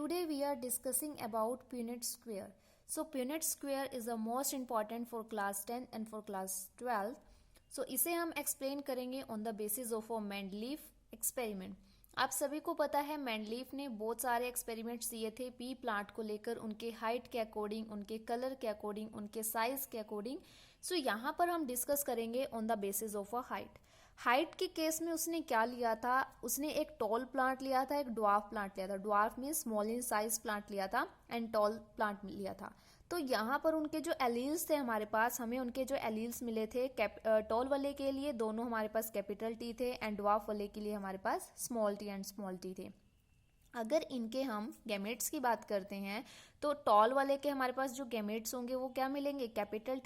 Today we are discussing about Punnett square. So Punnett square is the most important for class 10 and for class 12. So इसे हम explain करेंगे on the basis of a Mendeleev experiment. आप सभी को पता है Mendeleev ने बहुत सारे एक्सपेरिमेंट्स दिए थे पी प्लांट को लेकर, उनके हाइट के अकॉर्डिंग, उनके कलर के अकॉर्डिंग, उनके साइज के अकॉर्डिंग. सो यहाँ पर हम डिस्कस करेंगे on the basis of a height. Height के केस में उसने क्या लिया था, उसने एक टॉल प्लांट लिया था, एक ड्वार्फ प्लांट लिया था. ड्वार्फ में स्मॉल इन साइज प्लांट लिया था एंड टॉल प्लांट लिया था. तो यहाँ पर उनके जो एलील्स थे हमारे पास, हमें उनके जो एलील्स मिले थे टॉल वाले के लिए दोनों हमारे पास कैपिटल टी थे एंड ड्वार्फ वाले के लिए हमारे पास small T and small T थे. अगर इनके हम गैमेट्स की बात करते हैं तो टॉल वाले के हमारे पास जो गैमेट्स होंगे वो क्या मिलेंगे, कैपिटल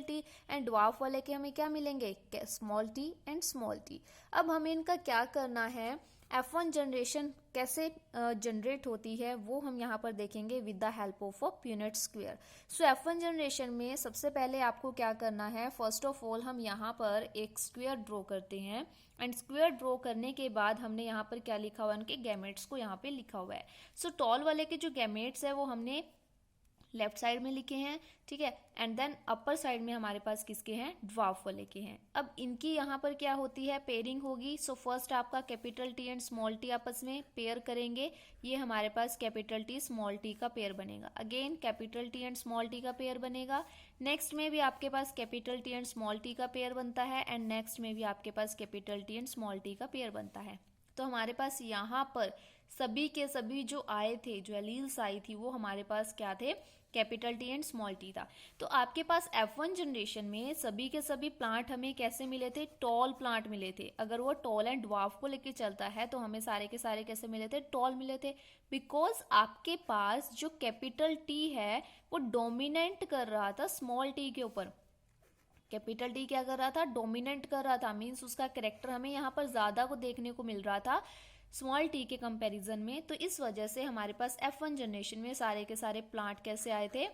टी एंड ड्वार्फ वाले के हमें क्या मिलेंगे, small T and small T. अब हमें इनका क्या करना है, F1 जनरेशन कैसे जनरेट होती है वो हम यहाँ पर देखेंगे with the help of a Punnett square. So F1 generation में सबसे पहले आपको क्या करना है, फर्स्ट ऑफ ऑल हम यहाँ पर एक स्क्वायर ड्रॉ करते हैं एंड स्क्वायर ड्रॉ करने के बाद हमने यहाँ पर क्या लिखा हुआ है, उनके गैमेट्स को यहाँ पे लिखा हुआ है. सो टॉल वाले के जो गैमेट्स है वो हमने लेफ्ट साइड में लिखे हैं, ठीक है, एंड देन अपर साइड में हमारे पास किसके हैं, ड्वार्फ वाले के हैं. अब इनकी यहाँ पर क्या होती है, पेयरिंग होगी. सो फर्स्ट आपका capital T and small T आपस में पेयर करेंगे, ये हमारे पास कैपिटल टी स्मॉल टी का पेयर बनेगा. Again capital T and small T का पेयर बनेगा. नेक्स्ट में भी आपके पास capital T and small T का पेयर बनता है एंड नेक्स्ट में भी आपके पास capital T and small T का पेयर बनता है. तो हमारे पास यहाँ पर सभी के सभी जो आए थे, जो एलील्स आई थी वो हमारे पास क्या थे, capital T and small T था. तो आपके पास F1 जनरेशन में सभी के सभी प्लांट हमें कैसे मिले थे, टॉल प्लांट मिले थे. अगर वो टॉल एंड ड्वार्फ को लेके चलता है तो हमें सारे के सारे कैसे मिले थे, टॉल मिले थे. बिकॉज आपके पास जो कैपिटल टी है वो डोमिनेंट कर रहा था स्मॉल टी के ऊपर. कैपिटल टी क्या कर रहा था, डोमिनेंट कर रहा था, मीन्स उसका कैरेक्टर हमें यहाँ पर ज्यादा को देखने को मिल रहा था स्मॉल टी के कंपैरिजन में. तो इस वजह से हमारे पास F1 जनरेशन में सारे के सारे प्लांट कैसे आए थे,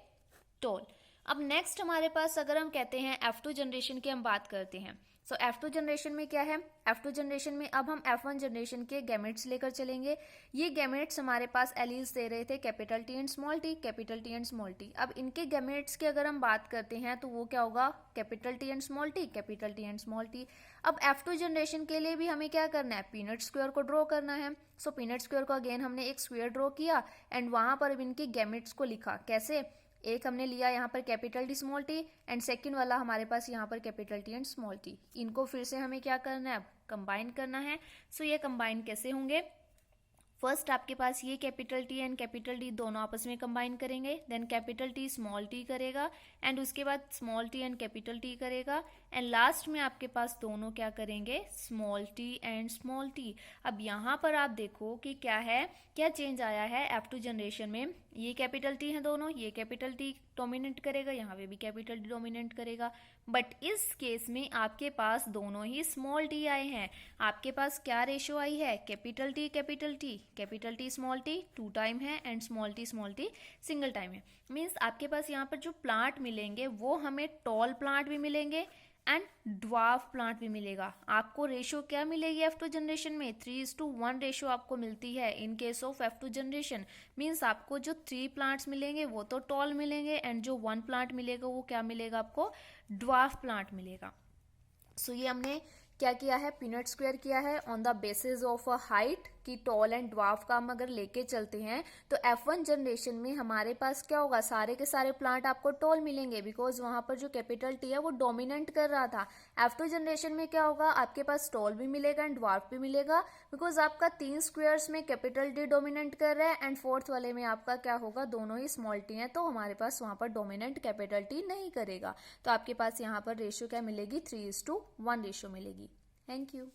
टॉल. अब नेक्स्ट हमारे पास अगर हम कहते हैं F2 जनरेशन की हम बात करते हैं. सो F2 जनरेशन में क्या है, F2 जनरेशन में अब हम F1 जनरेशन के गैमेट्स लेकर चलेंगे. ये गैमेट्स हमारे पास एलील्स दे रहे थे capital T and small T, capital T and small T. अब इनके गैमेट्स की अगर हम बात करते हैं तो वो क्या होगा, capital T and small T, capital T and small T. अब F2 जनरेशन के लिए भी हमें क्या करना है, पीनट स्क्वायर को ड्रॉ करना है. सो पीनट स्क्वायर को अगेन हमने एक स्क्वायर ड्रॉ किया एंड वहां पर इनके गैमेट्स को लिखा. कैसे, एक हमने लिया यहाँ पर capital T small T and second वाला हमारे पास यहाँ पर capital T and small T. इनको फिर से हमें क्या करना है, कंबाइन करना है. सो ये कंबाइन कैसे होंगे, फर्स्ट आपके पास ये capital T and capital T दोनों आपस में कंबाइन करेंगे, then capital T small T करेगा एंड उसके बाद small T and capital T करेगा एंड लास्ट में आपके पास दोनों क्या करेंगे, small T and small T. अब यहाँ पर आप देखो कि क्या है, क्या चेंज आया है F2 जनरेशन में. ये कैपिटल टी है दोनों, ये कैपिटल टी डोमिनेट करेगा, यहाँ पे भी कैपिटल टी डोमिनेट करेगा. बट इस केस में आपके पास दोनों ही स्मॉल टी आए हैं. आपके पास क्या रेशियो आई है, capital T small T 2 time है and small T single time है. मीन्स आपके पास यहाँ पर जो प्लांट मिलेंगे वो हमें टॉल प्लांट भी मिलेंगे एंड ड्वार्फ प्लांट भी मिलेगा. आपको रेशियो क्या मिलेगी F2 जनरेशन में, 3:1 रेशियो आपको मिलती है in case of F2 generation. Means आपको जो 3 प्लांट्स मिलेंगे वो तो टॉल मिलेंगे एंड जो 1 प्लांट मिलेगा वो क्या मिलेगा, आपको ड्वार्फ प्लांट मिलेगा. सो ये हमने क्या किया है, पीनट स्क्वायर किया है on the basis of a height कि टॉल एंड ड्वार्फ का हम अगर लेके चलते हैं तो F1 जनरेशन में हमारे पास क्या होगा, सारे के सारे प्लांट आपको टॉल मिलेंगे बिकॉज वहां पर जो कैपिटल टी है वो डोमिनेंट कर रहा था. F2 जनरेशन में क्या होगा, आपके पास टॉल भी मिलेगा एंड ड्वार्फ भी मिलेगा बिकॉज आपका 3 स्क्वायर्स में कैपिटल टी डोमिनेंट कर रहा है एंड फोर्थ वाले में आपका क्या होगा, दोनों ही स्मॉल टी है तो हमारे पास वहां पर डोमिनेंट कैपिटल टी नहीं करेगा. तो आपके पास यहाँ पर रेशियो क्या मिलेगी, 3:1 रेशियो मिलेगी. Thank you.